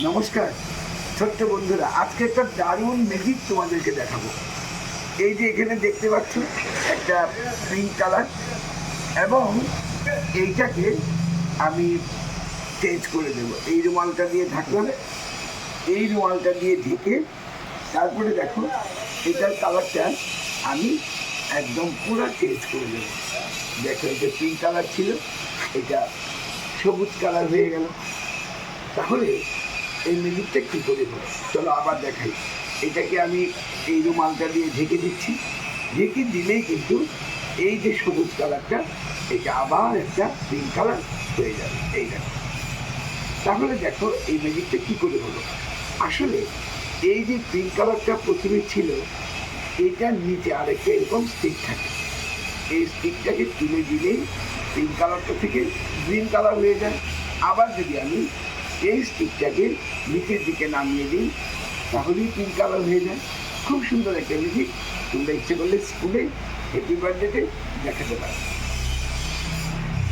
নমস্কার ছোট্ট বন্ধুরা, আজকে একটা দারুণ ম্যাজিক তোমাদেরকে দেখাবো। এই যে এখানে দেখতে পাচ্ছ একটা পিঙ্ক কালার, এবং এইটাকে আমি চেঞ্জ করে দেবো। এই রুমালটা দিয়ে ঢাকলাম, এই রুমালটা দিয়ে ঢেকে তারপরে দেখো এটার কালারটা আমি একদম পুরো চেঞ্জ করে দেবো। দেখো এটা পিঙ্ক কালার ছিল, এটা সবুজ কালার হয়ে গেল। তাহলে এই ম্যাজিকটা কী করে হলো চলো আবার দেখাই। এটাকে আমি এই রুমালটা দিয়ে ঢেকে দিচ্ছি, ঢেকে দিলেই কিন্তু এই যে সবুজ কালারটা এটা আবার একটা পিঙ্ক কালার হয়ে যাবে। এই দেখো, তাহলে দেখো এই ম্যাজিকটা কী করে হলো। আসলে এই যে পিঙ্ক কালারটা প্রথমে ছিল, এটার নিচে আরেকটা এরকম স্টিক থাকে। এই স্টিকটাকে তুলে দিলেই পিঙ্ক কালারটা থেকে গ্রিন কালার হয়ে যায়। আবার যদি আমি এই স্টিকটাকে নিচের দিকে নামিয়ে দিই তাহলেই পিঙ্ক কালার হয়ে যায়। খুব সুন্দর একটা ম্যাজিক। তোমরা ইচ্ছে করলে স্কুলে হ্যাপি বার্থডেতে দেখাতে পারো।